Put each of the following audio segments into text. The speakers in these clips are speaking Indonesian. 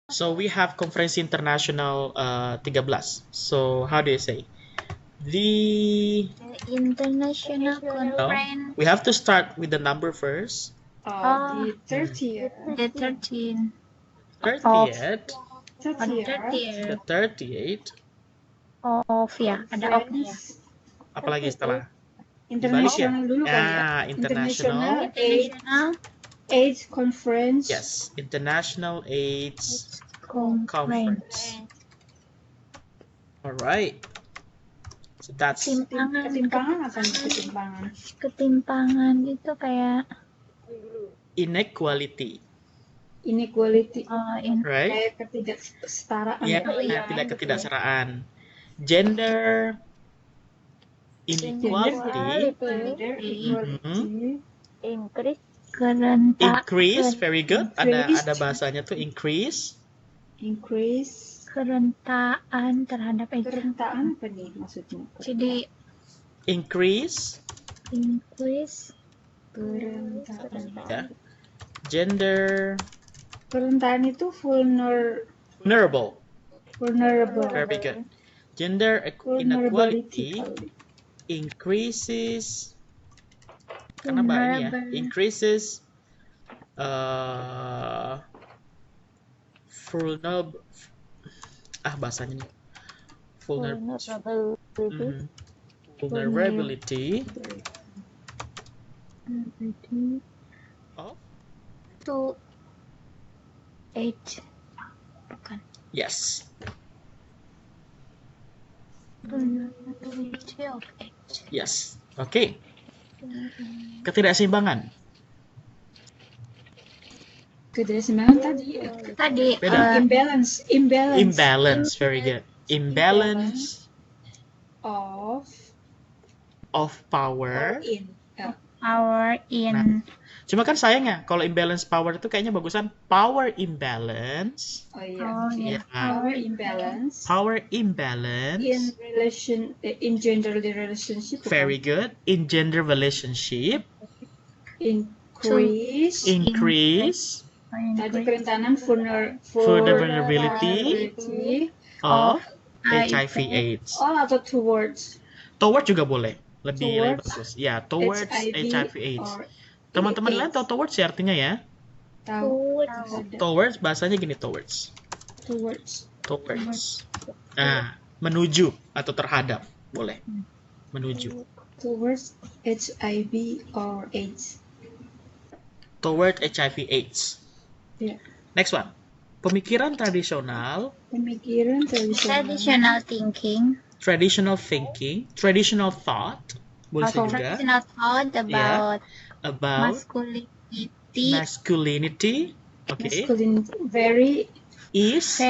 So we have Konferensi Internasional 13. So how do you say? The International Conference. we have to start with the number first. The 30th. The 13th. 30th. On 30th. The 38th. Of ya, ada of-nya ya. Apalagi setelah International dulu kali ya. International AIDS Conference. Yes, International AIDS Conference. Conference. All right. So that's Ketimpangan apa nih ketimpangan? Ketimpangan itu kayak inequality, Inequality. right? Kayak ketidaksetaraan. Ya, tidak ketidaksetaraan. Gender inequality. Increase, very good. Ada bahasanya tuh increase. Kerentaan terhadap itu. Kerentaan apa nih maksudnya? Jadi Increase. Kerentaan. Ya. Gender Kerentaan itu vulnerable. Very good. Gender inequality increases. Kenapa ini ya? Increases vulnerable. Bahasanya nih. Vulnerability of to age. Bukan. yes. Vulnerability of age. Yes. Oke. Ketidakseimbangan. Ketimpangan tadi. Beda. Imbalance. Very good. Imbalance of power. Power in. Cuma kan sayangnya kalau imbalance power itu kayaknya bagusan power imbalance. Iya. Power imbalance. In gender relationship. Very good. In gender relationship. Increase. Tadi kerentanan Vulnerability of HIV/AIDS. Atau towards. Toward juga boleh. Lebih bagus. Ya, towards HIV/AIDS. Teman-teman lain tahu towards ya artinya ya? Towards bahasanya gini, towards. Menuju atau terhadap. Boleh. Menuju. Towards HIV or AIDS. Toward HIV/AIDS. Yeah. Next one. Pemikiran tradisional. Traditional thinking. Traditional thinking. Traditional thought. Boleh juga. Traditional thought about masculinity. Okay. Is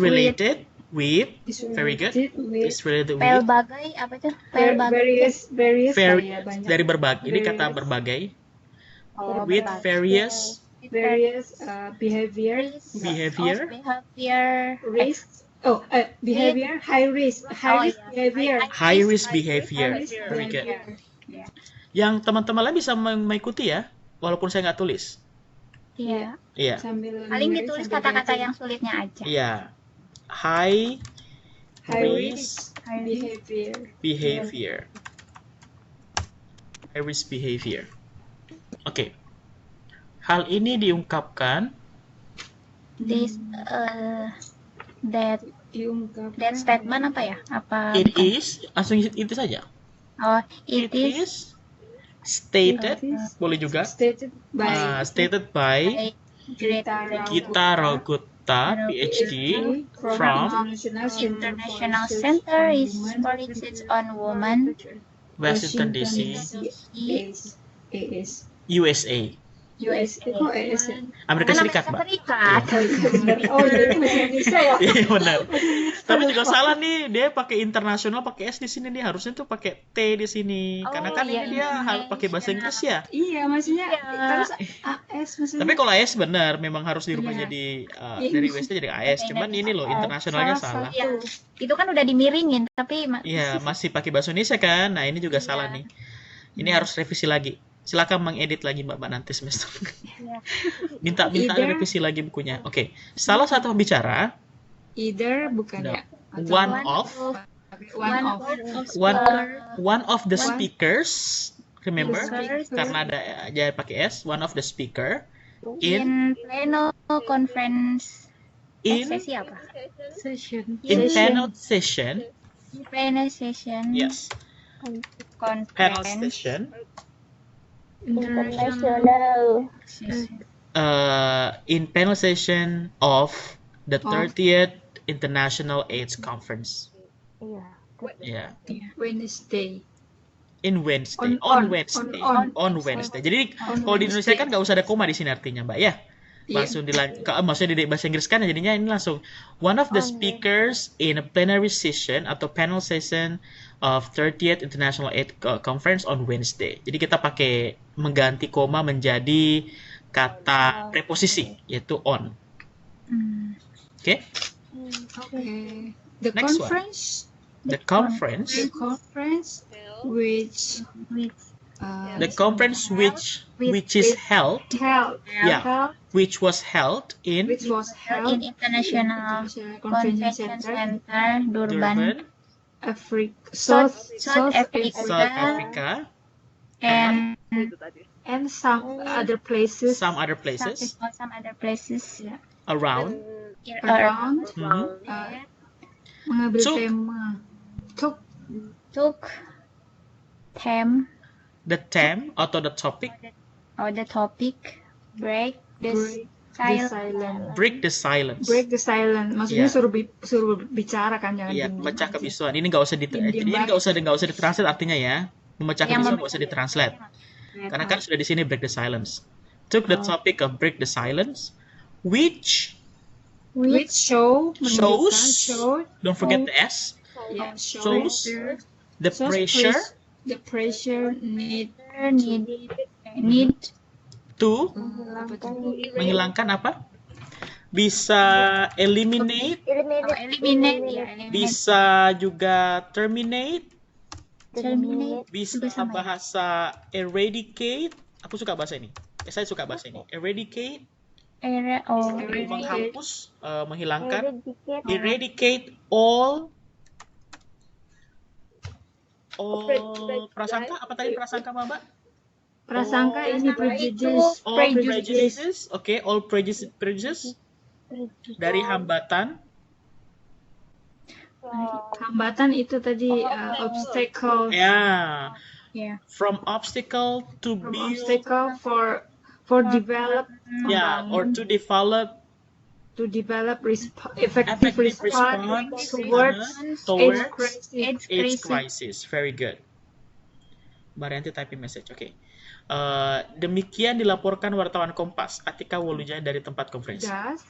related with. Very good. Is related with. Pelbagai apa tuh? Various dari berbagai. Ini kata berbagai. With various behavior. Behavior, high risk behavior. Very good. Yang teman-teman lain bisa mengikuti ya, walaupun saya nggak tulis. Iya. Paling ditulis kata-kata yang sulitnya aja. Iya. High risk behavior. High risk behavior. Oke. Hal ini diungkapkan. That statement apa ya? It is, langsung itu saja. It is stated, boleh juga. Stated by Gita Rogutta, PhD, from International Center is Politics on Women, Washington DC, USA. Amerika Serikat, Mbak. Jadi bisa ya. Iya benar. Tapi juga salah nih, dia pakai internasional pakai S di sini nih, harusnya tuh pakai T di sini. Karena kan ini dia harus pakai bahasa Inggris ya. Iya, maksudnya terus AS maksudnya. Tapi kalau AS benar, memang harus dirubah jadi dari WST jadi AS. Cuman ini loh internasionalnya salah. Itu kan udah dimiringin, tapi iya masih pakai bahasa Indonesia kan. Nah ini juga salah nih. Ini harus revisi lagi. Silakan mengedit lagi Mbak nanti semester. Ya. minta Either- revisi lagi bukunya. Oke. Salah satu pembicara, Either bukan No. ya? Atau one of one of the speakers, remember? Speakers. Karena ada jangan pakai S, one of the speaker in In pleno conference. in Sesi apa? session. in Session. panel session. Pleno session. Yes. Panel Conference. session. International. Session. In panel session of the 30th International AIDS Conference. Yeah. Wednesday. In Wednesday. On- Wednesday. on- On Wednesday. Jadi On kalau di Indonesia Wednesday. kan nggak usah ada koma di sini artinya, Mbak ya. Langsung maksudnya di bahasa Inggris kan jadinya ini langsung one of the speakers in a plenary session atau panel session of 30th International AIDS Conference on Wednesday. Jadi kita pakai mengganti koma menjadi kata preposisi yaitu on. Oke? Okay. The Next one. conference. The conference The conference which the conference which is held held. Yeah. held which was held in which was held In International Convention Convention Center, Center, Durban, Durban, Africa, South South Africa. South Africa, and and some other places some other places some other places around. around Mhm. mengambil Took. tema took theme The theme atau the topic or the topic break the break the silence. silence. break the silence. Break the silence. Maksudnya Yeah. suruh bicara kan, jangan Iya, diem-diem memecah aja. kebisuan. Ini nggak usah Diem-diem jadi ini nggak usah ditranslate artinya ya. Memecah Yang kebisuan nggak usah ditranslate. Karena kan sudah di sini break the silence. Took the topic of break the silence, which Which shows don't forget the S, yeah, shows the shows pressure the pressure need need to menghilangkan apa? Bisa eliminate, eliminate ya, bisa juga terminate, terminate bisa juga sama ya. bahasa eradicate. Aku suka bahasa ini. Saya suka bahasa ini. Eradicate, menghapus, menghilangkan. Eradicate all prasangka. Apa tadi prasangka, Mbak? prasangka ini prejudice. All prejudices. Oke, all prejudices dari hambatan. Hambatan itu tadi obstacle Ya. Yeah. From obstacle to from build. obstacle for develop Yeah, or to develop effective response towards towards AIDS crisis. crisis. Very good. Mbak Rianti typing message. Oke. Demikian dilaporkan wartawan Kompas Atika Wolujaya dari tempat konferensi. Das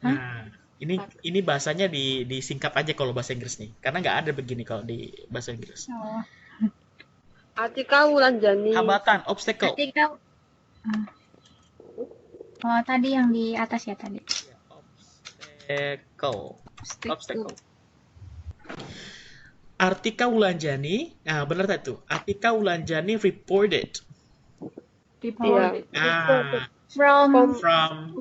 Nah, ini bahasanya disingkat aja kalau bahasa Inggris nih, karena nggak ada begini kalau di bahasa Inggris. Atika Wulandjani. Hambatan, obstacle. Ketika tadi yang di atas ya tadi. Obstacle. Artika Wulandjani, nah benar tadi tuh. Artika Wulandjani reported report From from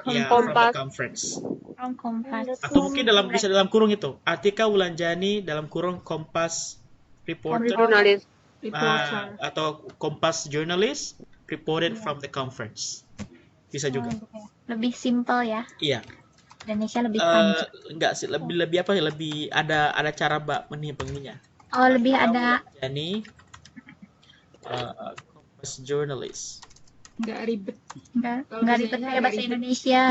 the conference. from Kompas. Atau mungkin bisa dalam kurung itu. Artika Wulandjani dalam kurung Kompas reporter Jurnalis. reporter. atau Kompas journalist reported from the conference. Bisa juga. Lebih simpel ya. Iya. Indonesia lebih panjang. Enggak sih, lebih apa ya? Lebih ada cara Mbak menghubunginya. Oh, lebih ada Wulandjani Kompas journalist. Nggak ribet, nggak ribet kayak bahasa Indonesia.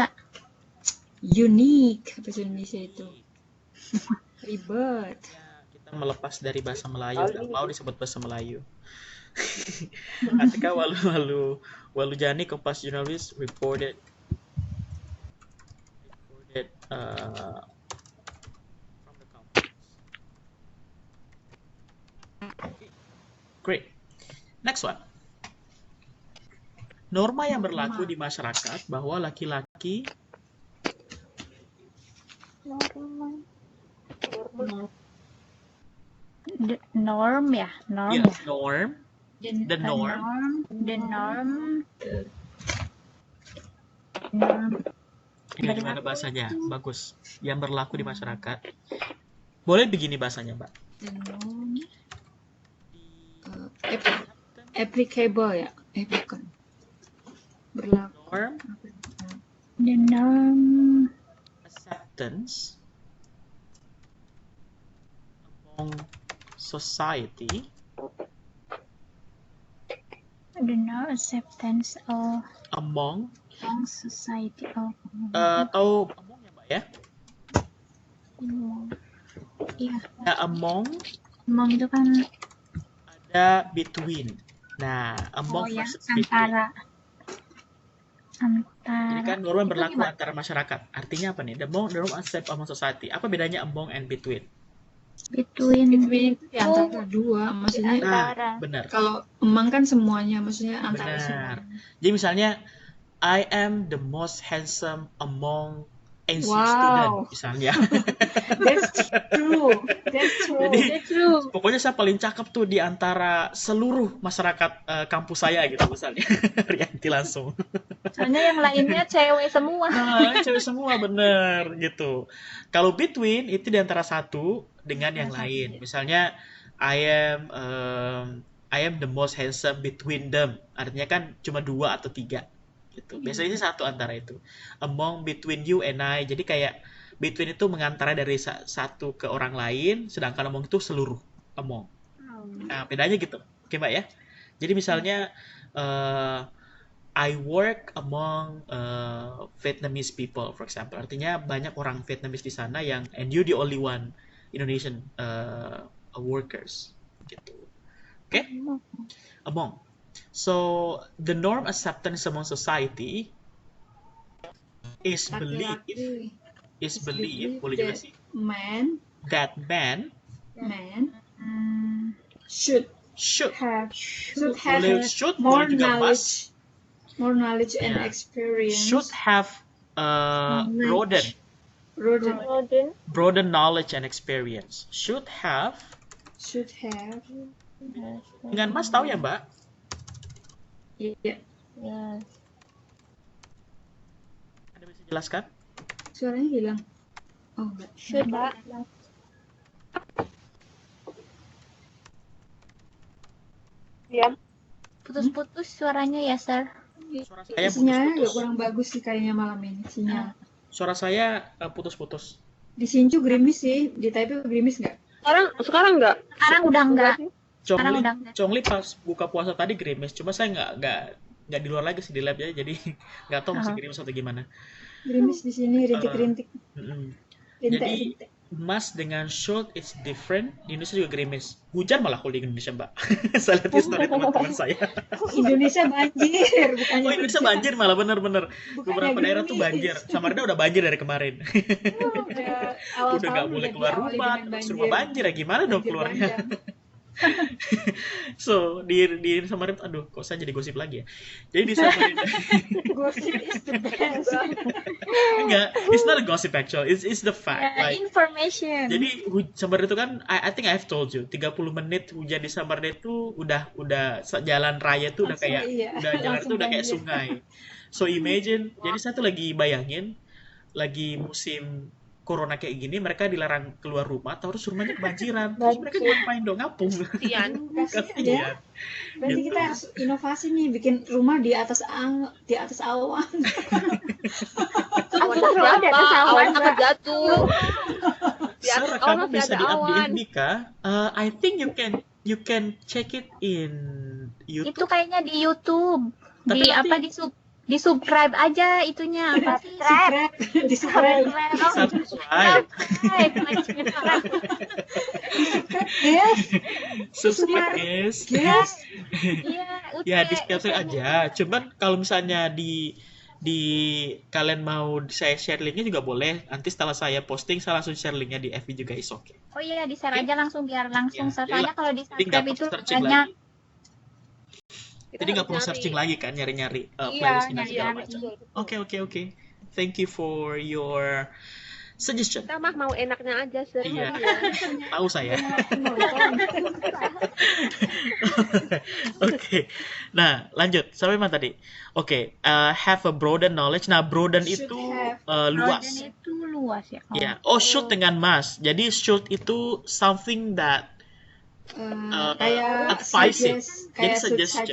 unique bahasa Indonesia itu. Ribet. Kita melepas dari bahasa Melayu, nggak mau disebut bahasa Melayu. Atika Wulandjani Kompas journalist reported from the conference. Great. Next one. Norma yang berlaku di masyarakat bahwa laki-laki Norm ya, norm. yes, norm The norm. The norm. Ini gimana bahasanya? Bagus. Yang berlaku di masyarakat. Boleh begini bahasanya, Mbak. The norm. Applicable ya? Bukan. Berlaku. Norm, The norm. acceptance among society, The norm acceptance of among society of. atau among ya, Mbak ya? Iya. Ada among, Among itu kan ada between. Nah, among ya versus between. Jadi kan norm Itu berlaku gimana? antara masyarakat. Artinya apa nih? The norm accept among society. Apa bedanya among and between? Between Between itu di antara dua, maksudnya antara. Benar. kalau emang kan semuanya, maksudnya antara Benar. semuanya. Jadi misalnya I am the most handsome among NC Wow. student misalnya. That's true. That's true. Jadi That's true. pokoknya saya paling cakep tuh di antara seluruh masyarakat kampus saya gitu misalnya. Rianti langsung. Soalnya yang lainnya cewek semua. Nah, cewek semua bener gitu. Kalau between itu di antara satu dengan yang lain. Misalnya I am the most handsome between them. Artinya kan cuma 2 atau 3 gitu. Biasanya sih satu antara itu. Among, between you and I. Jadi kayak between itu mengantara dari satu ke orang lain, sedangkan among itu seluruh. Among. Nah, bedanya gitu. Oke, Mbak ya. Jadi misalnya I work among Vietnamese people, for example. Artinya banyak orang Vietnamese di sana yang and you the only one Indonesian workers gitu. Oke? Among. So the norm acceptance among society is belief. Laki-laki Is belief, boleh juga that sih. man That man should should have boleh should more boleh juga must. knowledge and Yeah. experience. Should have Knowledge. broaden knowledge and experience. Should have dengan mas tahu ya Mbak? Iya. Ada bisa jelaskan? Suaranya hilang. Oh enggak. Should, Mbak. Diam. Putus-putus suaranya ya, Sir. Suara saya Sinyalnya agak putus-putus. kurang bagus sih kayaknya malam ini sinyal. Suara saya putus-putus. Di Sinju gerimis sih, di Taipei gerimis nggak? Sekarang enggak? Sekarang udah enggak. Sekarang Chongli, udah enggak. Chongli pas buka puasa tadi gerimis. Cuma saya nggak di luar lagi sih di lab ya. Jadi nggak tahu masih gerimis atau gimana. Gerimis di sini rintik-rintik. Mm-mm. Rintik. Jadi mas dengan should it's different. Di Indonesia juga gerimis. Hujan malah kalau di Indonesia Mbak. Saya lihat di story teman-teman saya. Indonesia banjir, bukannya Oh Indonesia banjir malah bener-bener. Bukannya Beberapa daerah tuh gerimis. banjir. Samarinda udah banjir dari kemarin. Awal Udah nggak tahun boleh udah keluar diawali rumah, dengan terus rumah banjir ya gimana dong Banjir keluarnya? bandang. So di Samarinda, aduh kok saya jadi gosip lagi ya. Jadi di Samarinda Gosip is the best. enggak, it's not a gossip actual, it's the fact. Ya, Like, information. jadi Samarinda itu kan, I think I've told you, 30 menit hujan di Samarinda itu udah jalan raya itu udah Langsung, kayak iya. udah jalan itu Langsung udah kayak banjir. sungai. So imagine, jadi saya tuh lagi bayangin lagi musim corona kayak gini, mereka dilarang keluar rumah, terus rumahnya kebanjiran. Terus mereka ngapain dong? Ngapung. Kasihan. Kasihan ya. Berarti Gitu. kita harus inovasi nih, bikin rumah di atas awan. Awan Terus berapa? di atas awan, Awan Mbak. akan jatuh. Di Sir, atas kamu awan masih bisa ada di awan. update Dika. I think you can check it in Itu YouTube. kayaknya di YouTube. Tapi Di nanti- apa di subscribe aja itunya apa sih? Di subscribe. Subscribe. Yes. Subscribe guys. Yes. Iya, Ya di subscribe aja. Cuman kalau misalnya di kalian mau saya share linknya juga boleh. Nanti setelah saya posting saya langsung share linknya di FB juga is okay. Oh iya, di-share aja langsung biar langsung. Ya, Soalnya kalau di Jadi nggak subscribe itu perlu searching banyak. lagi. Jadi nggak perlu searching lagi kan nyari-nyari Iya, playlistnya segala nyari-nyari. macam. Oke. Thank you for your Suggestion. Kita mah mau enaknya aja sering Iya. ya. Tahu saya. Oke. Nah, lanjut. Sampai mana tadi? Oke, have a broader knowledge. Nah, broaden Should itu have. luas. Broaden itu luas ya. Ya. Oh, should dengan must. Jadi should itu something that Kayak advising. suggest, Jadi kayak suggestion.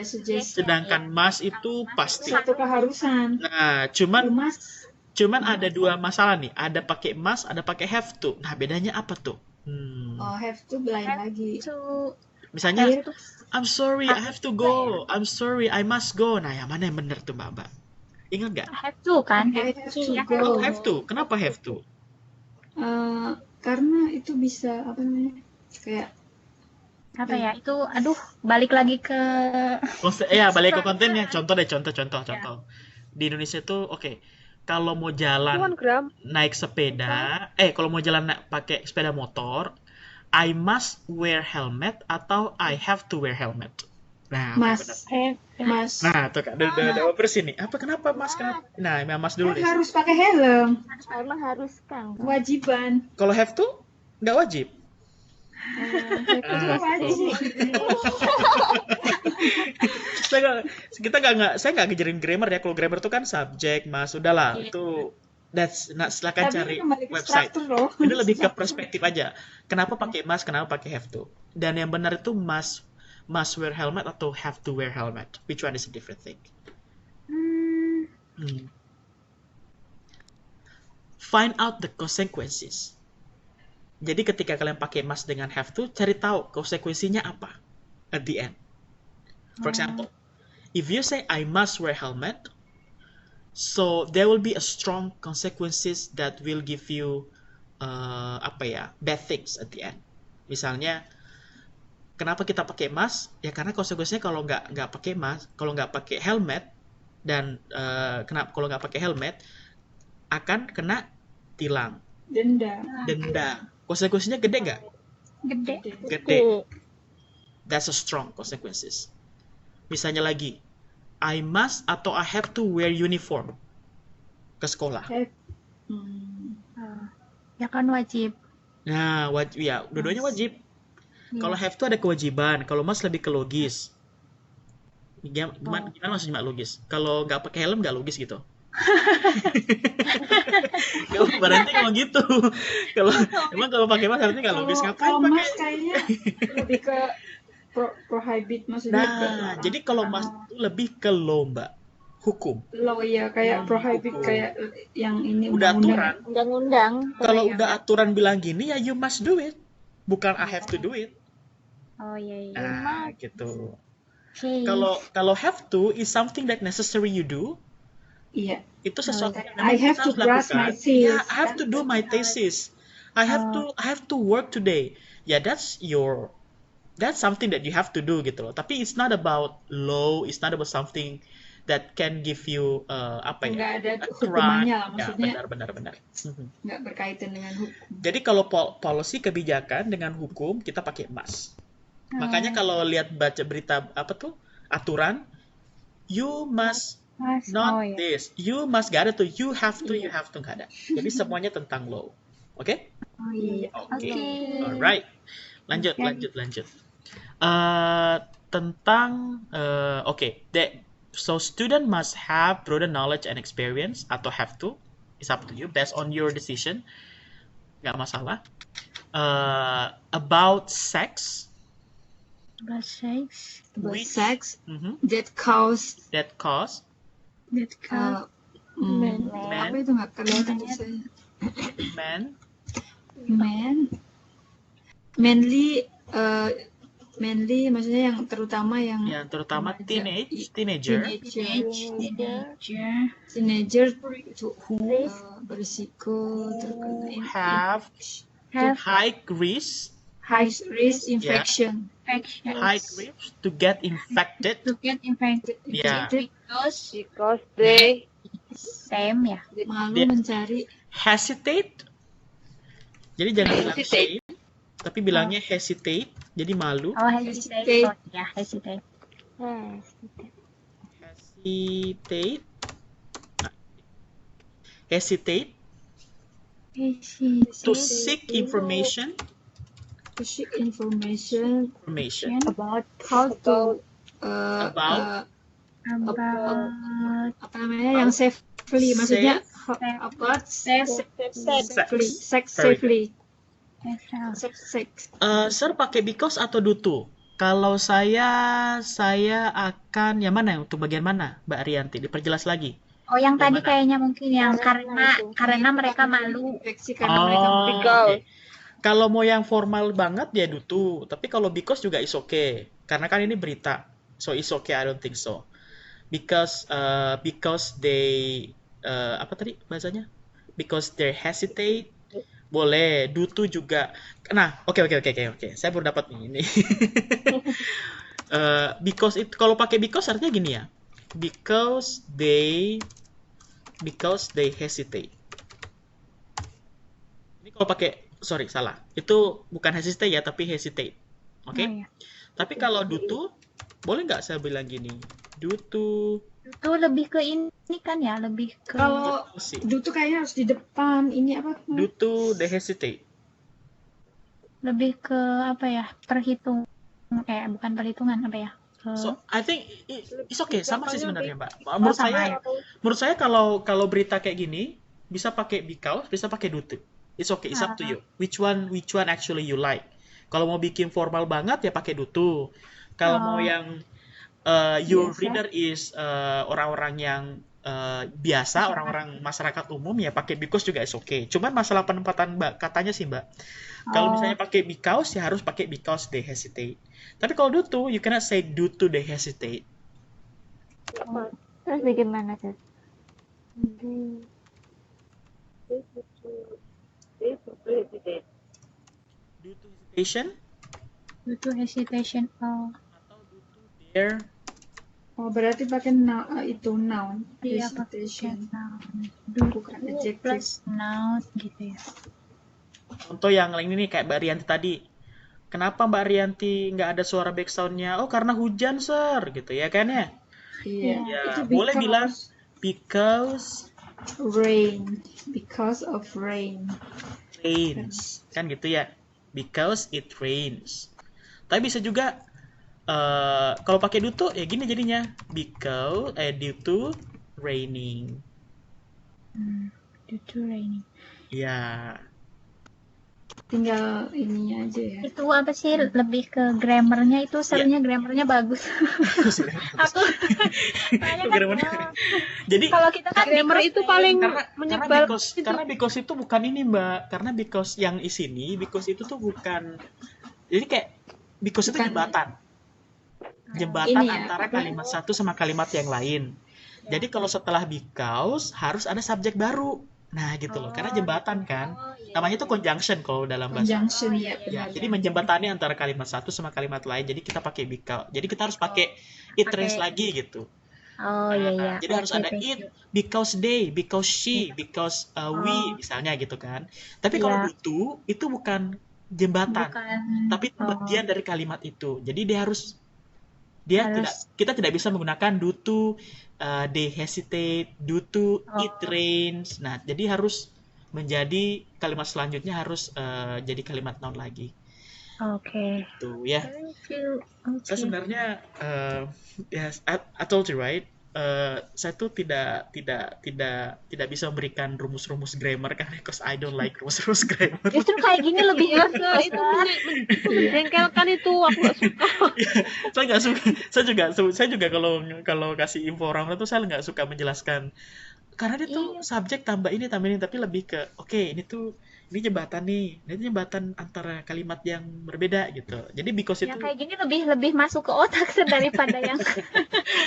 suggest. Sedangkan must itu pasti. Satu keharusan. Nah, You must. cuman ada dua masalah nih. Ada pakai must, ada pakai have to. Nah, bedanya apa tuh? Have to lain lagi. To Misalnya, Kayak I'm sorry, I have to go. I'm sorry, I must go. Nah, yang mana yang benar tuh, Mbak? Ingat nggak? have to kan? have to go. Oh, have to. Kenapa have to? Karena itu bisa apa namanya? Kayak Apa ya? Itu aduh, balik lagi ke Balik ke kontennya. Contoh. Di Indonesia tuh, oke. Kalau mau jalan 1 gram. naik sepeda, kalau mau jalan pakai sepeda motor, I must wear helmet atau I have to wear helmet. Nah, Mas. benar. Mas. Nah, tuh Kak, udah bersih nih. Kenapa Mas? Kenapa? Nah, Mas dulu Kan deh. harus pakai helm. Emang harus kan? Kewajiban. Kalau have to, nggak wajib. Itu wajib. Saya nggak ngejarin grammar ya. Kalau grammar itu kan subjek, Mas. Udahlah, itu silakan Tapi cari kembali ke website. struktur loh. Ini lebih ke perspektif aja. Kenapa pakai must, kenapa pakai have to? Dan yang benar itu must wear helmet atau have to wear helmet. Which one is a different thing? Find out the consequences. Jadi ketika kalian pakai must dengan have to, cari tahu konsekuensinya apa at the end. For example, if you say I must wear helmet, so there will be a strong consequences that will give you bad things at the end. Misalnya, kenapa kita pakai must? Ya karena konsekuensinya kalau nggak pakai must, kalau nggak pakai helmet dan kalau nggak pakai helmet akan kena tilang, denda. Konsekuensinya gede nggak? Gede. That's a strong consequences. Misalnya lagi, I must atau I have to wear uniform ke sekolah. Ya kan wajib. Nah, ya, dua-duanya wajib. Kalau have to ada kewajiban, kalau must lebih ke logis. Gimana maksudnya logis? Kalau nggak pakai helm nggak logis gitu. Berarti kalau gitu. Kalau pakai must berarti nggak logis. Ngapain Kalau pakai? mas kayaknya lebih ke prohibit maksudnya. Nah, jadi kalau must itu lebih ke lomba hukum. Law ya kayak prohibit hukum. kayak yang ini Udah aturan. Undang-undang. Kalau udah aturan bilang gini ya you must do it. Bukan I have to do it. Oh iya. Nah, gitu. Okay. Kalau have to is something that necessary you do. Iya. Itu sesuatu yang I memang have kita to harus brush my lakukan. teeth. Yeah, I have to do my thesis. I have to work today. Yeah, that's something that you have to do gitu loh. Tapi it's not about law, it's not about something that can give you Nggak ada aturan. hukumannya lah, maksudnya. Ya, benar. Nggak berkaitan dengan hukum. Jadi kalau policy kebijakan dengan hukum kita pakai must. Makanya kalau baca berita aturan, you must not this, you must gak ada tuh, you have to nggak ada. Jadi semuanya tentang law, oke? Oh iya. Oke. Oke. Alright, lanjut. So student must have broader knowledge and experience atau have to, it's up to you, based on your decision, nggak masalah. About sex, About sex. About Which- sex that cause cause Men. apa itu nggak kelihatan di saya. Mainly maksudnya yang terutama yang terutama remaja. teenager Teenager who berisiko terkena have high risk high risk infection. high risk to get infected. To get infected. Yeah. Because they Same ya. Malu mencari Hesitate. Jadi jangan bilang Hesitate. shame, tapi bilangnya hesitate. Jadi malu. Oh, hesitate. Oh, ya, hesitate. Hesitate. To seek information. To seek information Information. about how to About. apa namanya yang safely, maksudnya about Sex. safely. Sir pakai because atau due to? Kalau saya akan yang mana, untuk bagian mana, Mbak Arianti? Diperjelas lagi. Oh, yang Yang tadi mana? kayaknya mungkin yang karena mereka malu. Karena mereka Oh, Because. oke. Kalau mau yang formal banget ya due to, tapi kalau because juga is okay. Karena kan ini berita. So it's okay, I don't think so. Because they apa tadi bahasanya? Because they hesitate. Boleh, due to juga. Nah, oke. Saya baru dapat nih ini. Because itu kalau pakai because artinya gini ya. Because they hesitate. Ini kalau pakai, sorry, salah. Itu bukan hesitate ya, tapi hesitate. Oke? Oh, iya. Tapi kalau due to, boleh nggak saya bilang gini? Due to Itu lebih ke ini kan ya, lebih ke kalau sih. dulu tuh kayaknya harus di depan ini apa? Due to they hesitate. lebih ke apa ya? Bukan perhitungan apa ya? So I think it's okay, sama sih sebenarnya, Mbak. Oh, Menurut sama saya, kalau berita kayak gini bisa pakai because, bisa pakai due to. It's okay, it's up to you. Which one actually you like? Kalau mau bikin formal banget ya pakai due to. Kalau mau yang your Biasa. reader is orang-orang yang biasa, orang-orang masyarakat umum ya pakai because juga is okay. Cuman masalah penempatan Mbak katanya sih, Mbak. Kalau misalnya pakai because ya harus pakai because they hesitate. Tapi kalau due to, you cannot say due to they hesitate. Terus bagaimana tuh? Due to hesitation Due to hesitation. Oh, atau due to their Oh, berarti pakai itu noun, iya hesitation, noun. bukan adjective. Plus noun gitu ya. contoh yang lain ini kayak Mbak Rianti tadi. Kenapa Mbak Rianti nggak ada suara backsound-nya? Oh, karena hujan, Sir, gitu ya kan ya? Iya, Ya, itu boleh because bilang because rain, because of rain. rains, kan gitu ya? Because it rains. Tapi bisa juga kalau pakai due to ya gini jadinya, because due to raining. Due to raining. Ya, Tinggal ininya aja ya. Itu apa sih lebih ke grammarnya itu sebenarnya grammarnya bagus. Aku soalnya kan, Grammarnya. Jadi kalau kita kan Grammar because itu paling karena menyebar. because itu bukan ini, Mbak. Karena because yang di sini, because itu tuh bukan, jadi kayak because itu Bukan. jembatan Ini ya, antara apa? kalimat satu sama kalimat yang lain. Jadi kalau setelah because harus ada subjek baru. Nah, gitu loh. Karena jembatan kan. Namanya tuh conjunction kalau dalam bahasa. Conjunction ya, Ya, benar. jadi menjembatani antara kalimat satu sama kalimat lain. Jadi kita pakai because. Jadi kita harus pakai it rains lagi gitu. Oh iya iya. Jadi harus ada it, because they, because she, because we, misalnya gitu kan. Tapi kalau Iya. due to, itu bukan jembatan, Bukan. tapi itu bagian dari kalimat itu. Jadi Harus. kita tidak bisa menggunakan due to, they hesitate, due to it rains. Nah, jadi harus menjadi kalimat selanjutnya harus jadi kalimat noun lagi. Oke. Tuh ya. Thank you. Saya sebenarnya yes, I told you right. Saya tuh tidak bisa memberikan rumus-rumus grammar karena because I don't like rumus-rumus grammar. Justru kayak gini lebih bagus. Itu menjengkelkan itu, aku gak suka. Saya nggak suka. Saya juga kalau kasih info orang tuh saya nggak suka menjelaskan karena dia tuh subjek tambah ini tapi lebih ke oke, ini jembatan nih, ini jembatan antara kalimat yang berbeda gitu. Jadi because itu Yang kayak gini lebih masuk ke otak daripada yang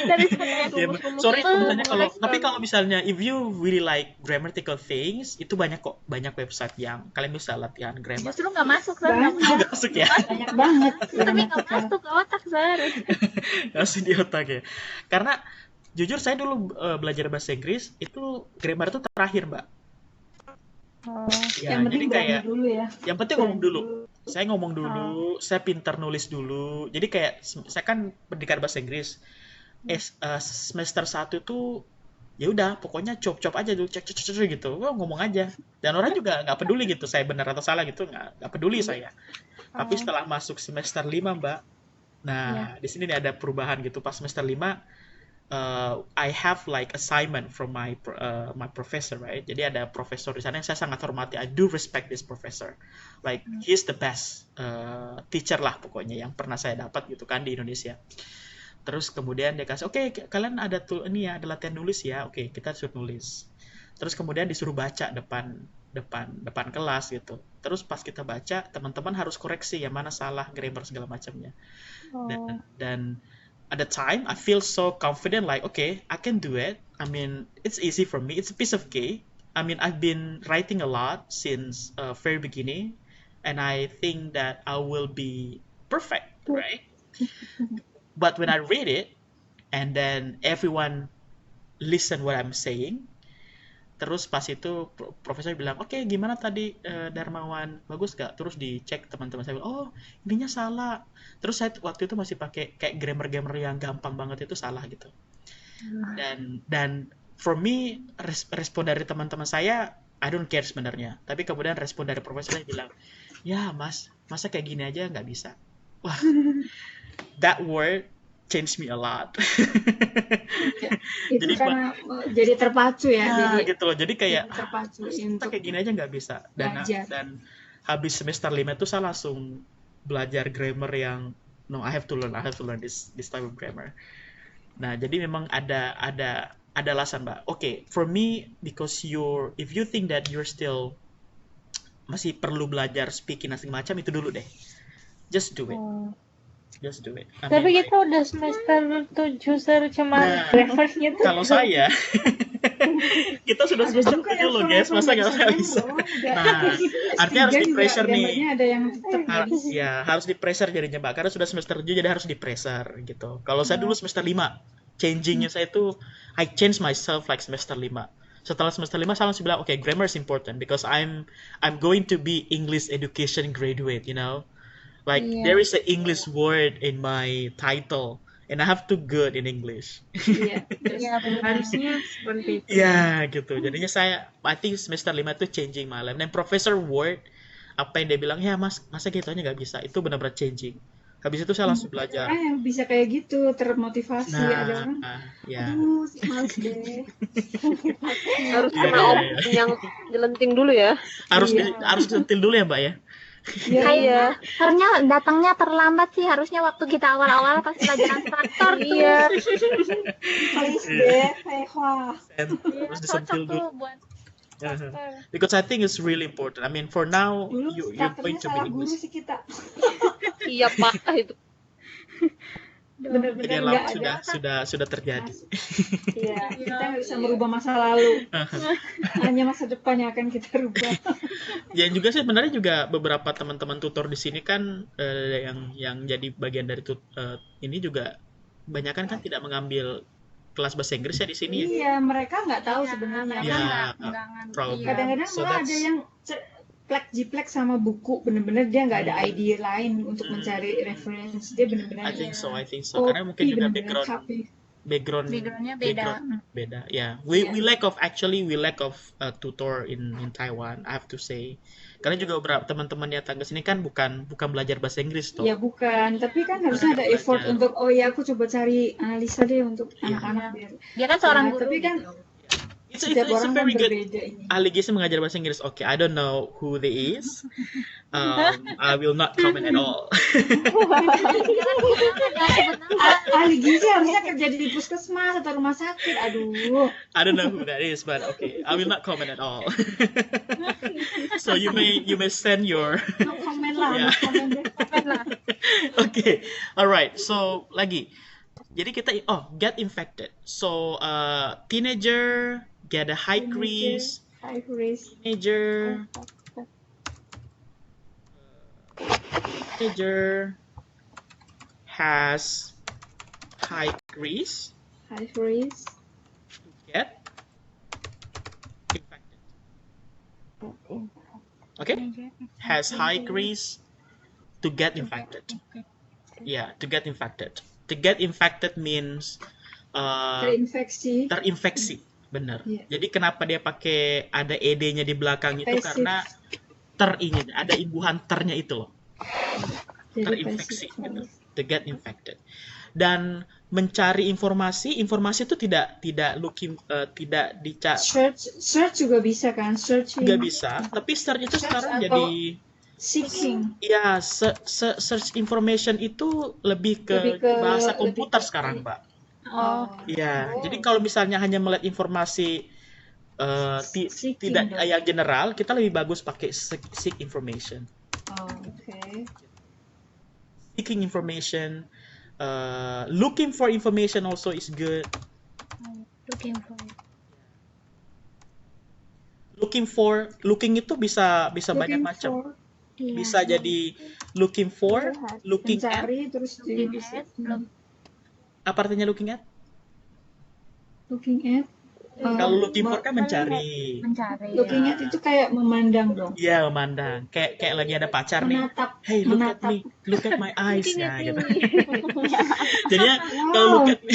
ya, sorry misalnya kalau misalnya if you really like grammatical things, itu banyak website yang kalian bisa latihan grammar. justru nggak masuk Sar. Nggak masuk ya. Banyak banget. Tapi nggak masuk ke otak Sar. Nggak masuk di otak ya. Karena jujur saya dulu belajar bahasa Inggris itu grammar itu terakhir, Mbak. Ya, Yang jadi penting kayak berani dulu ya. yang penting ngomong dulu. Saya ngomong dulu, saya pintar nulis dulu. Jadi kayak saya kan pendidikan bahasa Inggris. Semester 1 tuh ya udah pokoknya cop aja dulu, cek gitu. Wah, ngomong aja. Dan orang juga nggak peduli gitu saya benar atau salah gitu, nggak peduli saya. Tapi setelah masuk semester 5 Mbak, nah di sini nih ada perubahan gitu. Pas semester 5 I have like assignment from my professor, right? Jadi ada profesor di sana yang saya sangat hormati. I do respect this professor. Like he's the best teacher lah pokoknya yang pernah saya dapat gitu kan di Indonesia. Terus kemudian dia kasih, oke, kalian ada ini ya, ada latihan nulis ya. Oke, kita suruh nulis. Terus kemudian disuruh baca depan kelas gitu. Terus pas kita baca, teman-teman harus koreksi ya mana salah, grammar segala macamnya. Dan at the time I feel so confident, like okay, I can do it. I mean, it's easy for me. It's a piece of cake. I mean, I've been writing a lot since very beginning, and I think that I will be perfect, right? But when I read it, and then everyone listen what I'm saying, terus pas itu profesor bilang, oke, gimana tadi Darmawan, bagus gak? Terus dicek teman-teman saya bilang, oh ininya salah. Terus saya waktu itu masih pakai kayak grammar yang gampang banget itu salah gitu. Dan for me respon dari teman-teman saya, I don't care sebenarnya. Tapi kemudian respon dari profesor saya bilang, ya mas, masa kayak gini aja nggak bisa. Wah, that word changed me a lot. Itu Jadi karena jadi terpacu ya. nah, Jadi gitu loh. Jadi kayak terpacu kita untuk kayak gini aja nggak bisa. belajar. Dan habis semester 5 itu saya langsung belajar grammar yang no, I have to learn this type of grammar. Nah, jadi memang ada alasan, Mbak. Okay, for me, because if you think that you're still masih perlu belajar speaking dan segala macam, itu dulu deh. Just do it. Just do it. I Tapi mean, kita udah semester 7 Sir, cuma Nah, grammarnya tuh. kalau saya, kita sudah Ada semester juga 7 yang loh, guys. Masa nggak bisa bisa? loh. Ada. Nah, artinya harus S3 di juga pressure nih. gambarnya ada yang tetap nggak bisa. Ya, harus di pressure jadinya, Mbak. Karena sudah semester 7 jadi harus di pressure gitu. Kalau saya dulu semester 5, changingnya saya itu I change myself like semester 5. Setelah semester 5 saya langsung bilang, okay, grammar is important because I'm going to be English education graduate, you know. Like there is an English word in my title and I have to good in English. Iya, Harusnya seperti itu. Ya, gitu. Jadinya I think semester 5 itu changing my life. Dan Professor Ward, apa yang dia bilang, ya mas, masa gitu aja nggak bisa. Itu benar-benar changing. Habis itu saya langsung belajar. Orang yang bisa kayak gitu termotivasi, ada orang Ya. aduh males deh. Harus Iya, kena iya, om iya. yang jelenting dulu ya. Harus disentil dulu ya, Mbak ya. Iya. Harusnya datangnya terlambat sih, harusnya waktu kita awal-awal pas pelajaran traktor tuh. Iya. Please deh, wah. Harus disentil Cocok dulu. tuh buat traktor. Because I think it's really important. I mean, for now, Dulu you're starternya going to be salah guru English. sih kita. Iya Pak itu. Jadi Bener-bener nggak ada. sudah terjadi. Iya, kita nggak bisa merubah masa lalu. Hanya masa depan yang akan kita rubah. Ya juga sih sebenarnya juga beberapa teman-teman tutor di sini kan yang jadi bagian dari ini juga banyakan kan tidak mengambil kelas bahasa Inggris ya di sini ya. Iya, mereka nggak tahu sebenarnya. Mereka Ya, nggak ngambil. problem. Kadang-kadang So malah ada that's- yang jiplek sama buku, bener-bener dia nggak ada idea lain untuk mencari reference. Dia bener-bener I think so. copy, Karena mungkin juga bener-bener copy. backgroundnya beda. beda. Ya, we lack of tutor in Taiwan, I have to say. Karena juga beberapa teman-teman yang tangga sini kan bukan belajar bahasa Inggris toh. Ya bukan, tapi kan harusnya ada effort Belajar. untuk, oh ya aku coba cari analisa deh untuk anak-anak biar. Dia kan seorang Ya, guru tapi kan gitu. It's setiap a orang kan very good berbeda ini. ahli gizi mengajar bahasa Inggris. Okay, I don't know who they is. I will not comment at all. Ahli gizi harusnya kerja di puskesmas atau rumah sakit. Aduh. I don't know who that is, but okay, I will not comment at all. So you may send your No comment lah, Ya. no comment deh. Okay, alright. So lagi, jadi kita get infected. So teenager get a high crease. High risk. Teenager has high crease High risk. get infected. Okay, has high crease to get infected. Yeah, to get infected. To get infected means Terinfeksi. terinfeksi. bener. Iya. Jadi kenapa dia pakai ada ed-nya di belakang itu Pasif. karena ini ada imbuhan ternya itu loh, Jadi terinfeksi pasif. gitu. To get infected. Dan mencari informasi itu tidak tidak dicari, Search juga bisa kan? Searching. nggak bisa. Tapi search itu Search sekarang atau jadi seeking. ya search information itu lebih Lebih ke- bahasa lebih komputer ke- sekarang, Mbak. Oh, Ya, Oh. jadi kalau misalnya hanya melihat informasi Seeking tidak dong. yang general, kita lebih bagus pakai seek information. Oh, oke. Seeking information, looking for information also is good. looking for. Looking itu bisa banyak Looking macam. for, Iya. Bisa jadi looking for, looking at. mencari terus juga Looking bisa. at, belum. Apa artinya looking at? Looking at. Kalau looking for kan mencari. Mencari. Looking at itu kayak memandang dong. Iya, memandang. Kayak lagi ada pacar nih. Menatap. Hey, look at menatap. me. Look at my eyes. Looking Ya, at gitu. me. Jadinya Wow. kalau look at me.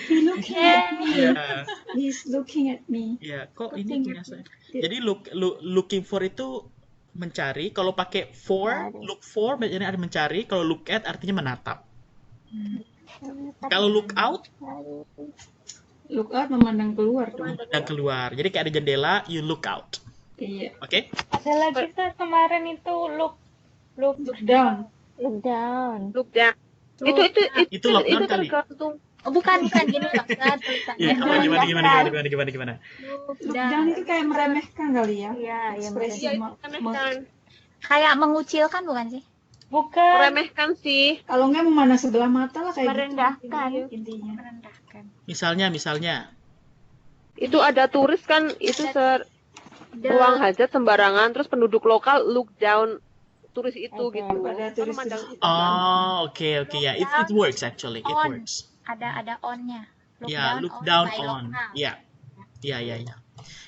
He looking at me. Ya, He's looking at me. ya, kok ini Looking punya at saya. Jadi looking for itu mencari. Kalau pakai for, look for berarti ada mencari. Kalau look at artinya menatap. Kalau look out Look out memandang keluar dong. dan keluar. Jadi kayak ada jendela, you look out. Iya. Oke? Ada lagi Sar, kemarin itu look Look down. down. Look down. Itu lockdown kali. tergantung. Oh, bukan gini loh, Sar, tulisannya. Iya, apa gimana? Look down itu kayak meremehkan kali ya. Iya, Ekspresi Iya, itu me- meremehkan. Kayak mengucilkan bukan sih? Bukan Meremehkan sih. kalau nggak memandang sebelah mata lah kayak Merendahkan. gitu intinya. Merendahkan. Misalnya. Itu ada turis kan, itu ruang hajat sembarangan, terus penduduk lokal look down turis itu Oke. gitu. Pada turis- Memandang turis. Oh, oke ya. It works actually. It On. works. Ada on-nya. Ya, look down by on. lokal. Ya.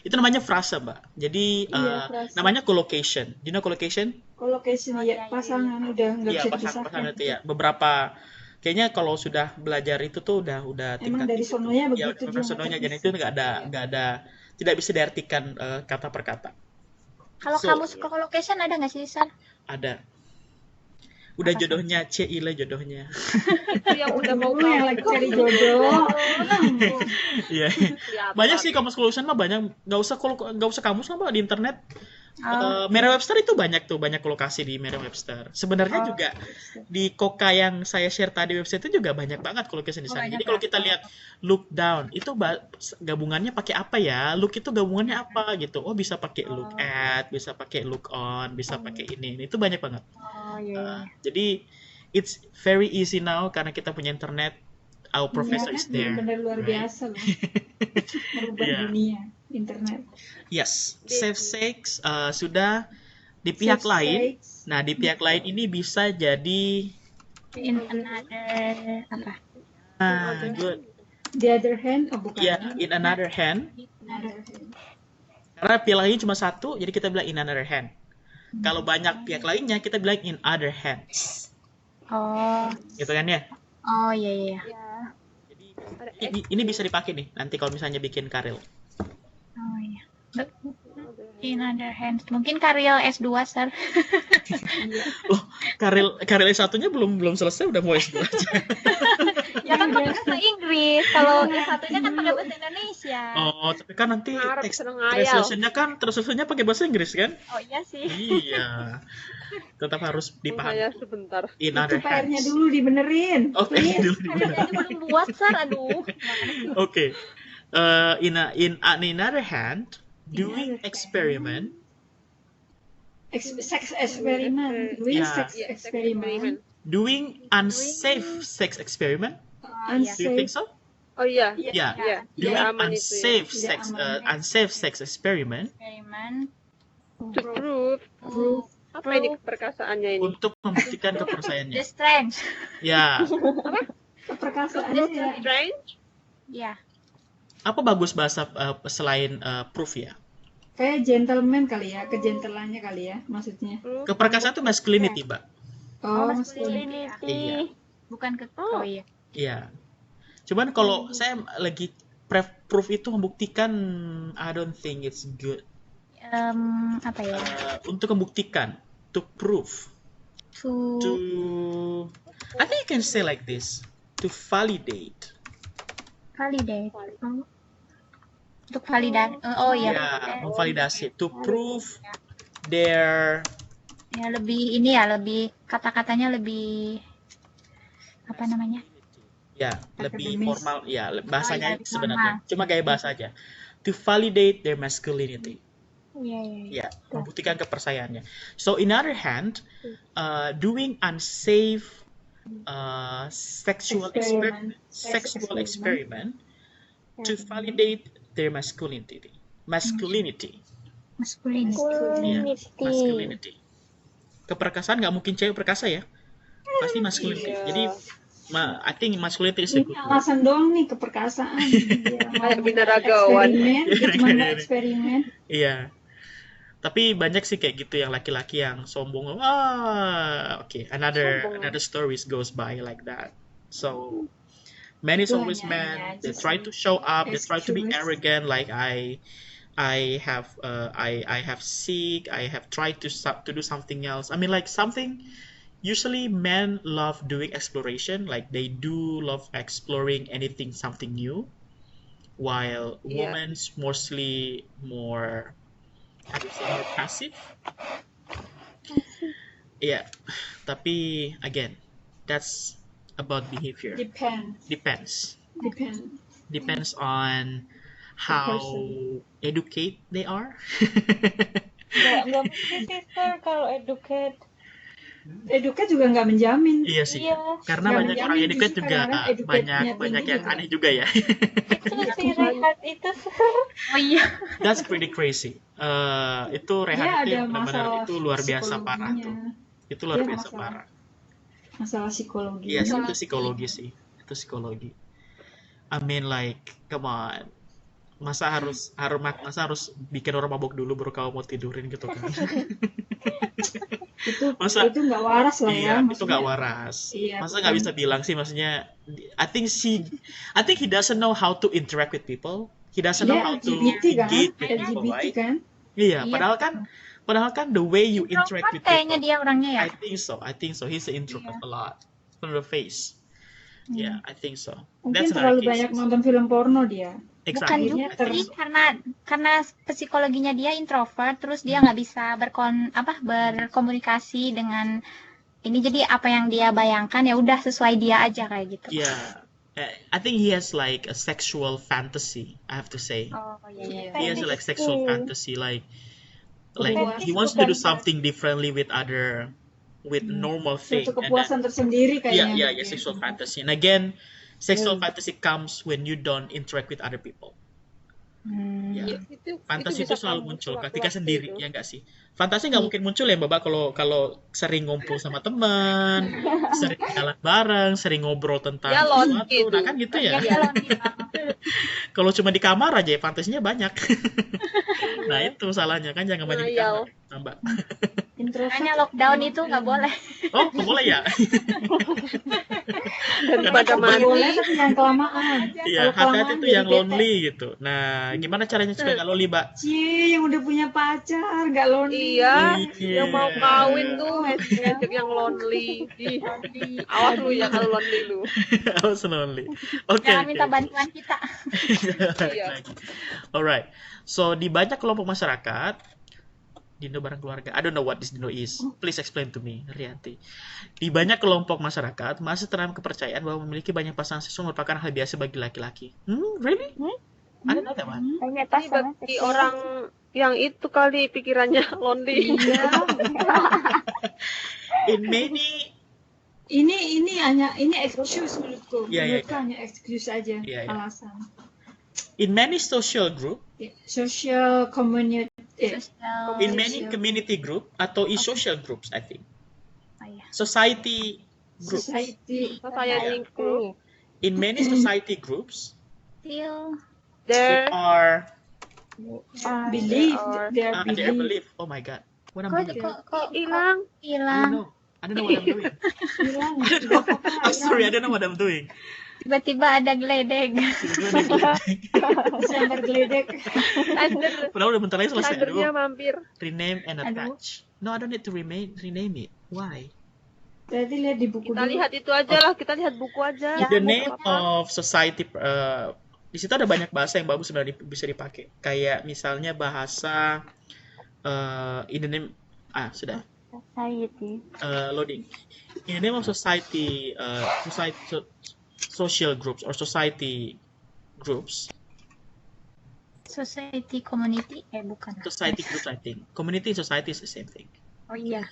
Itu namanya frase, Mbak. Jadi Iya, frase. namanya collocation. Do you know collocation? Collocation Oh, ya, iya, pasangan udah nggak Iya, bisa pasangan dipisahkan. itu ya. Beberapa kayaknya kalau sudah belajar itu tuh udah Emang tingkat dari sononya ya, begitu dari dia sononya nggak jadi itu nggak ada tidak bisa diartikan kata per kata. Kalau So, kamus collocation ada nggak sih, Sar? Ada. Udah Apa, jodohnya, Cile jodohnya. itu yang udah mau Kamu yang lagi cari jodoh. Iya. Banyak sih kamus collocation mah banyak. Nggak usah kamus lah, Mbak, di internet. Merriam-Webster itu banyak kolokasi di Merriam-Webster. Sebenarnya juga di Koka yang saya share tadi website itu juga banyak banget collocation di sana. banyak Jadi kalau banget. kita lihat look down itu gabungannya pakai apa ya? Look itu gabungannya apa gitu? Oh, bisa pakai look at, bisa pakai look on, bisa pakai ini. Itu banyak banget. Oh iya. Jadi it's very easy now karena kita punya internet. Our professor is there. Benar luar right? biasa loh. Merubah Iya. dunia internet. Yes, safe sex sudah di pihak Safe lain. sex. Nah, di pihak lain ini bisa jadi In another apa? good. The other hand, oh bukan. Ya, in another hand. Another hand. Karena pihak lainnya cuma satu, jadi kita bilang in another hand. Kalau banyak pihak lainnya, kita bilang in other hands. Oh. Gitu kan ya? Oh iya iya. Jadi ini bisa dipakai nih nanti kalau misalnya bikin karil. Oh iya. In other hands. Mungkin Karel S2, Sar. Loh, karil S1-nya belum selesai udah mau S2 aja. Ya kan pakai bahasa Inggris. Kalau S1-nya kan pakai bahasa Indonesia. Oh, tapi kan nanti Harap teks seneng ngayal. translation-nya pakai bahasa Inggris kan? Oh iya sih. Iya. Tetap harus dipahami. Saya sebentar. In Itu other PR-nya hands. dulu dibenerin. Oke, Please. dulu Karena jadi belum buat, Sar. Aduh. Oke. In another hand, doing other hand. experiment. Sex experiment. Doing Yeah. sex experiment. Doing unsafe sex experiment. Do you think Unsafe. so? Oh iya. Yeah. Iya. Doing Tidak aman itu ya. unsafe sex experiment Eksperimen. To prove. Proof. Apa ini perkasaannya ini? untuk membuktikan The kepercayaannya. Strange. Ya. Keperkasaannya ya. Strange? Ya. Apa bagus bahasa selain proof ya? Kayak gentleman kali ya, kegentelannya kali ya maksudnya. Keperkasaan itu masculinity, Mbak. Oh, masculinity. Iya. Bukan ke. Oh iya. Iya. Cuman kalau saya lagi proof itu membuktikan, I don't think it's good. Apa ya? Untuk membuktikan, to prove, to, I think you can say like this, to validate. Validate. Untuk validasi. Oh ya. Ya, memvalidasi, to prove their, Ya lebih ini ya, lebih kata-katanya lebih apa namanya? ya, lebih Akademis. formal, ya, bahasanya lebih sebenarnya, formal. cuma gaya bahasa aja. To validate their masculinity. Iya. Ya, membuktikan kepercayaannya. So in other hand, doing unsafe sexual experiment to validate their masculinity. Masculinity. Ya, masculinity. Keperkasaan nggak mungkin cewek perkasa ya, pasti masculinity. Iya. Jadi, I think masculinity is a Ini good word. alasan doang nih keperkasaan. Dia mau Kayak binaragawan. eksperimen, dia cuma mau eksperimen. Iya. Tapi banyak sih kayak gitu yang laki-laki yang sombong. Another stories goes by like that. So men is Itu always hanya men. aja They sih. try to show up. They try to be Excuse. arrogant. Like I have sick. I have tried to do something else. I mean, like something. Usually, men love doing exploration. Like they do love exploring anything, something new. While Yeah. women's mostly more, how do you say, more passive. Yeah, tapi again, that's about behavior. Depends Depend. on how educate they are. Nggak mungkin sister kalau educate. Educate juga nggak menjamin. Iya sih, Iya. karena Nggak banyak orang menjamin, educate justru juga kadang-kadang educate-nya banyak tinggi yang juga. aneh juga ya. Itu si Rehat itu Oh iya. That's pretty crazy. Itu Dia Rehan itu ada yang benar-benar masalah itu luar biasa parah tuh. psikologinya. Itu luar Dia biasa masalah. parah. Masalah psikologi. Iya sih, itu psikologi sih. Itu psikologi. I mean like, come on. Masa harus bikin orang mabok dulu baru kamu mau tidurin gitu kan? Itu nggak waras lah ya. Iya, itu maksudnya. nggak waras. Iya, Masa nggak bisa bilang sih, maksudnya, I think he doesn't know how to interact with people. He doesn't know Dia how to LGBT kan? engage with people, LGBT right? kan? Iya, Iya. padahal kan the way you interact with Kayaknya people. dia orangnya ya. I think so. He's an introvert a lot. From the face. Yeah, I think so. Mungkin That's terlalu another banyak case. nonton film porno dia. Bukan Exactly. juga I think sih, so. karena psikologinya dia introvert, terus dia nggak bisa berkomunikasi dengan ini, jadi apa yang dia bayangkan ya udah sesuai dia aja kayak gitu. Yeah. I think he has like a sexual fantasy, I have to say. Oh iya. He has like sexual fantasy, like Kepuasan. he wants to do something differently with normal thing. Suatu And then, kepuasan tersendiri kayaknya. yeah, dia. sexual fantasy. And again, sexual fantasy comes when you don't interact with other people. Ya. Fantasi itu bisa selalu kamu muncul waktu ketika sendiri, itu. ya enggak sih? Fantasi nggak mungkin muncul ya, Mbak, kalau sering ngumpul sama teman, sering jalan bareng, sering ngobrol tentang Ya, lonely sesuatu. Nah, itu. kan gitu ya. Iya, lonely banget. Kalau cuma di kamar aja ya fantasinya banyak. Nah, itu salahnya kan, jangan banyak di Ngayal. kamar, Mbak. Introvert. Makanya lockdown itu nggak boleh. Oh, nggak boleh ya? Daripada Nggak mandi. boleh tapi jangan kelamaan. Iya, Kalau kelamaan hati-hati tuh jadi yang bete. lonely gitu. Nah, gimana caranya supaya nggak lonely, Mbak? Cie, yang udah punya pacar, nggak lonely. Iya, Iya. yang mau kawin tuh ngajak yang lonely. Ih, awas lu ya kalau lonely lu. I was lonely. Oke. Jangan minta bantuan kita. Iya. Alright. So di banyak kelompok masyarakat, Dindo bareng keluarga. I don't know what this Dindo is. Please explain to me, Rianti. Di banyak kelompok masyarakat masih tertanam kepercayaan bahwa memiliki banyak pasangan seksual merupakan hal biasa bagi laki-laki. Really? I don't know that one. Banyak Ini pasangan bagi seksual. orang yang itu kali pikirannya lonely. Iya. In many, ini excuse menurutku. Iya, iya, Menurutku hanya excuse aja, Iya, iya. alasan. in many social group, Social community. Sosial. in many community group atau in social groups, I think. Oh, iya. Society group. Society. Saya group. In many society groups, Still. There are Believe. They They are they are believe. belief. Oh my god, what I'm Kok doing? hilang. I hilang? don't know what I'm doing. Hilang. I'm sorry, I don't know what I'm doing. Tiba-tiba ada geledek. Desember geledek. Padahal udah bentar lagi selesai. Thundernya Aduh. mampir. Rename and Aduh. attach. No, I don't need to rename it. Why? Berarti lihat di buku Kita dulu. lihat itu aja lah, kita lihat buku aja. Ya, The nggak name of society, di situ ada banyak bahasa yang bagus sebenarnya bisa dipakai. Kayak misalnya bahasa in the name, sudah Society. loading. In the name of society, social groups or society groups, Society, community, bukan. society groups I think. Community and society is the same thing. Oh iya.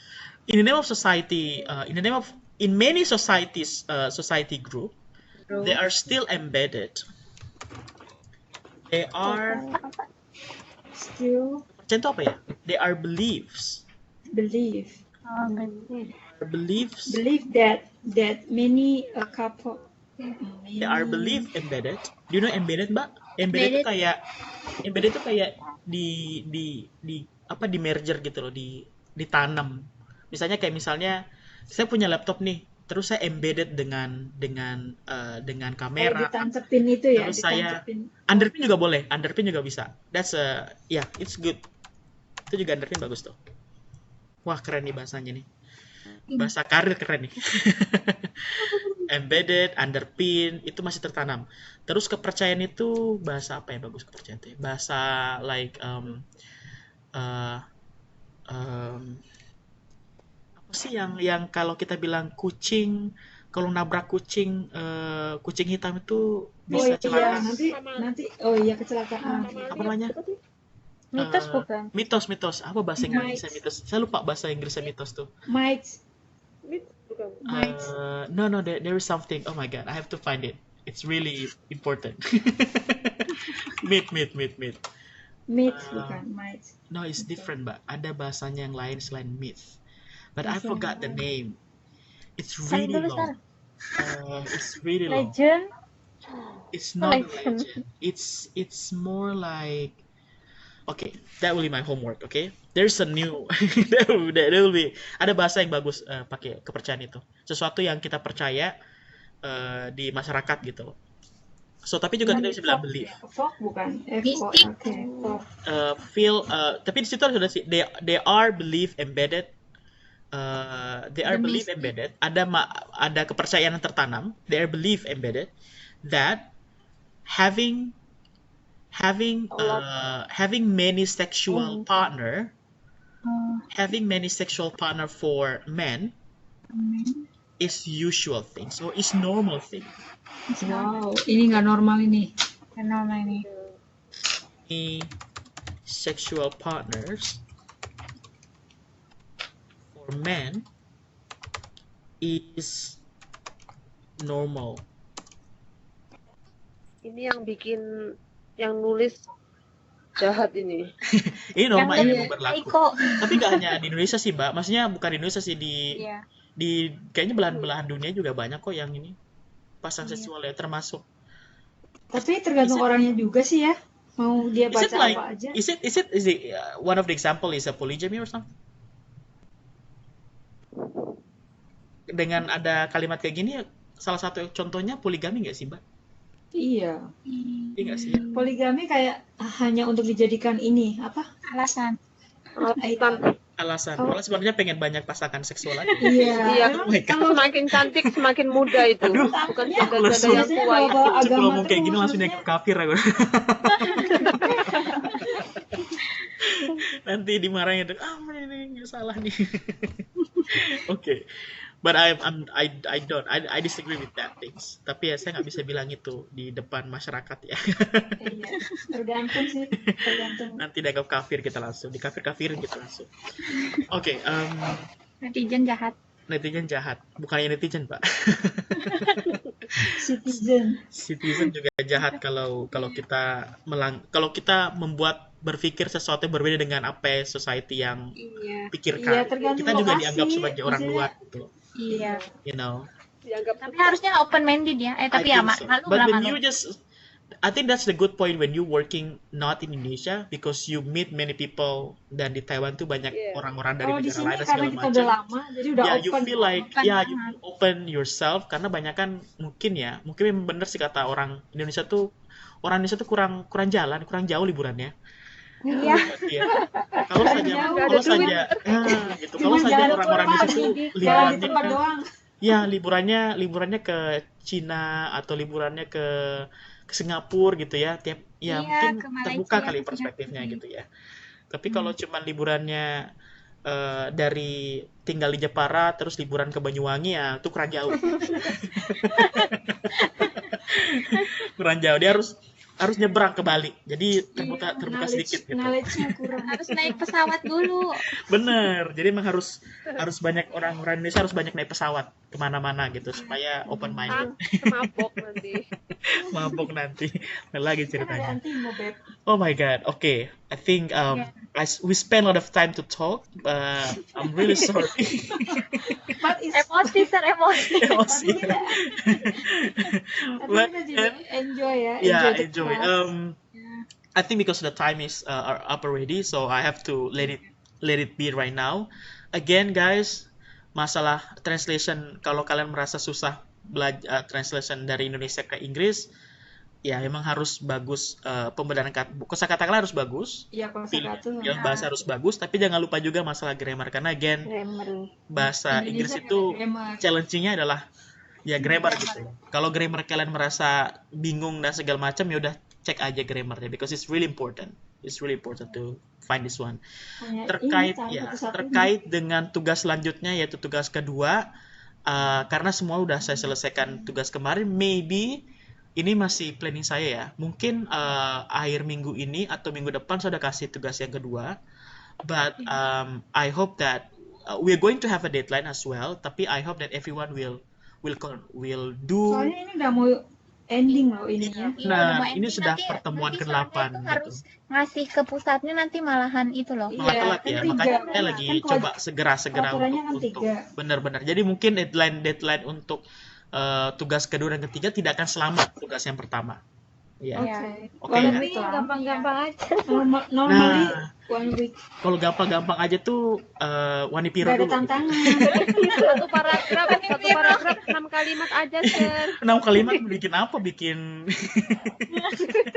In the name of society, in many societies, society group, they are still embedded. They are, Still contoh apa ya? They are beliefs. believe. Oh, betul. Beliefs. Believe that many a couple. They are belief embedded. Do you know embedded, Mbak? Embedded itu kayak di apa di merger gitu loh, ditanam. Misalnya saya punya laptop nih, terus saya embedded dengan kamera. Ditantepin itu ya, Terus saya ditantepin. underpin juga boleh, underpin juga bisa. That's it's good. Itu juga underpin bagus tuh. Wah, keren nih bahasanya nih. Bahasa karir keren nih. Embedded, underpin, itu masih tertanam. Terus kepercayaan itu bahasa apa ya bagus kepercayaan itu? Bahasa like apa sih yang kalau kita bilang kucing, kalau nabrak kucing hitam itu bisa Iya, celaka. nanti kecelakaan. Apa namanya? Mitos bukan? Mitos. Apa bahasa Inggrisnya mitos? Saya lupa bahasa Inggrisnya mitos tuh. Might. Bukan. No, there is something. Oh my god, I have to find it. It's really important. Myth. Myth bukan might. No, it's different, Mbak. Ada bahasanya yang lain selain myth. But I forgot the name. It's really long. It's really long. Legend. It's not a Legend. legend. It's more like. Okay, that will be my homework. Okay, there's a new. there will be. Ada bahasa yang bagus pakai kepercayaan itu. Sesuatu yang kita percaya di masyarakat gitu. So tapi juga kita bisa bilang belief. Folk bukan. Mystic. Oke. Folk. Tapi di situ sudah sih. They are belief embedded. They are The belief embedded. Ada kepercayaan yang tertanam. They are belief embedded that having many sexual partner, having many sexual partner for men is usual thing. So it's normal thing. Wow, ini nggak normal ini. Kenapa ini? Sexual partners for men is normal. Ini yang nulis jahat ini. Ini normal Yang ini berlaku. Iko. Tapi nggak hanya di Indonesia sih, Mbak. Maksudnya bukan di Indonesia sih, Iya. di kayaknya belahan-belahan dunia juga banyak kok yang ini pasang seksual ya, termasuk. Tapi tergantung orangnya juga sih ya. Mau dia Is baca it like apa aja. is it one of the example is a polygamy or something? Dengan ada kalimat kayak gini, salah satu contohnya poligami nggak sih, Mbak? Iya. Iya nggak sih? Poligami kayak hanya untuk dijadikan ini apa? Alasan. Alasan. Malah sebenarnya pengen banyak pasangan seksual aja. Iya. Oh my God. Semakin cantik semakin muda itu. Aduh, Bukan ya, janda-janda yang biasanya tua. bawa Cuk agama ngomong kayak gini terus, langsung maksudnya. dianggap kafir aku. Nanti dimarahin tuh, ini salah nih. Oke. But I disagree with that things. Tapi ya saya nggak bisa bilang itu di depan masyarakat ya. Iya. Tergantung sih, tergantung. Nanti dianggap kafir kita langsung, dikafir-kafirin kita langsung. Oke, Netizen jahat. netizen jahat, bukannya netizen, Pak. Citizen juga jahat kalau kita membuat berpikir sesuatu yang berbeda dengan apa yang society yang pikirkan. Iya, tergantung Kita juga lokasi, dianggap sebagai orang maksudnya. luar gitu. Iya. You know. Dianggap Tapi harusnya open minded ya. Tapi I ya think so. malu But lah when malu. you just I think that's the good point when you working not in Indonesia because you meet many people dan di Taiwan tuh banyak Iya. orang-orang dari Kalau di negara sini lain dan karena segala kita udah macam. lama, jadi udah Yeah, you open. feel like Open you banget. open yourself karena banyak kan mungkin memang bener sih kata orang Indonesia tuh kurang jalan, kurang jauh liburannya. Iya. Iya. Kalau saja Nggak kalau ada duit. saja gitu. Cuma Kalau saja jalan orang-orang tempat, Indonesia tuh jalan di liburannya tempat doang. ya liburannya ke Cina atau liburannya ke Singapura gitu ya. Iya, Mungkin ke Malaysia, terbuka kali ke perspektifnya Singapura. gitu ya. Tapi kalau cuman liburannya dari tinggal di Jepara terus liburan ke Banyuwangi ya itu kurang jauh. Kurang jauh. Dia harus nyebrang ke Bali. Jadi terbuka sedikit gitu. Knowledge-nya kurang. Harus naik pesawat dulu. Bener. Jadi memang harus banyak orang Indonesia harus banyak naik pesawat kemana-mana gitu supaya open minded. Mabok nanti. Mabok nanti. Lagi Kan ada ceritanya. antimo, Beb. Oh my God. Okay. I think we spent a lot of time to talk. I'm really sorry. But it's Emosi, Sir, emosi. Emosi. tapi kita jadi enjoy ya. Yeah, the enjoy. class. I think because the time is are up already, so I have to let it be right now. Again, guys, masalah translation kalau kalian merasa susah belajar translation dari Indonesia ke Inggris, ya emang harus bagus pembedahan kosakata kalian harus bagus. Iya, kalau kata Yang bahasa harus bagus, tapi jangan lupa juga masalah grammar karena again Grammar. bahasa Inggris itu challenge-nya adalah ya grammar gitu. Kalau grammar kalian merasa bingung dan segala macam ya udah cek aja grammarnya because it's really important. It's really important to find this one. Terkait dengan tugas selanjutnya yaitu tugas kedua karena semua udah saya selesaikan tugas kemarin, maybe ini masih planning saya ya. Mungkin akhir minggu ini atau minggu depan saya udah kasih tugas yang kedua. But I hope that we're going to have a deadline as well. Tapi I hope that everyone will do. Soalnya ini udah mau ending loh ininya. Nah, ini sudah pertemuan ke-8 gitu. Harus ngasih ke pusatnya nanti malahan itu loh. Malah Iya, telat kan ya, tiga. makanya saya lagi Kan coba segera peraturannya kan untuk tiga. benar-benar. Jadi mungkin deadline untuk tugas kedua dan ketiga tidak akan selama tugas yang pertama. Ya. Oke ya. Tapi gampang-gampang aja. Normally Nah. 1 week. Kalau gampang-gampang aja tuh Wani Piro Gak ada dulu. tantangan. Satu paragraf 6 kalimat aja, Sir. 6 kalimat bikin apa? Bikin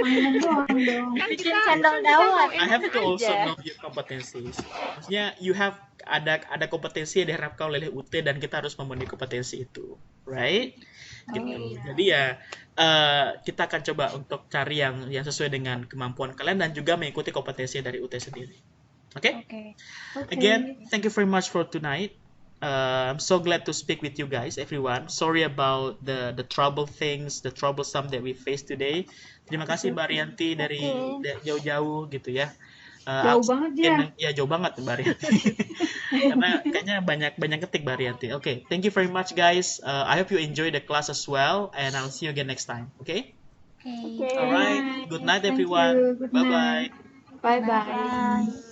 Mainan doang dong. Kan Bikin kita sandal kita mau dawat. I have to enak also aja. know your competencies. Maksudnya you have ada kompetensi yang diharapkan oleh UT dan kita harus memenuhi kompetensi itu, right? Gitu. Jadi ya kita akan coba untuk cari yang sesuai dengan kemampuan kalian dan juga mengikuti kompetensi dari UT sendiri. Oke? Again, thank you very much for tonight. I'm so glad to speak with you guys, everyone. Sorry about the troublesome that we faced today. Terima kasih Mbak Rianti dari jauh-jauh gitu ya. Jauh banget dia. Ya jauh banget Mbak Rianti. Karena kayaknya banyak ketik Mbak Rianti. Okay, thank you very much guys. I hope you enjoy the class as well, and I'll see you again next time. Okay? Okay. Alright. Good night Thank everyone. you. Good Bye bye. night. Bye-bye. Bye.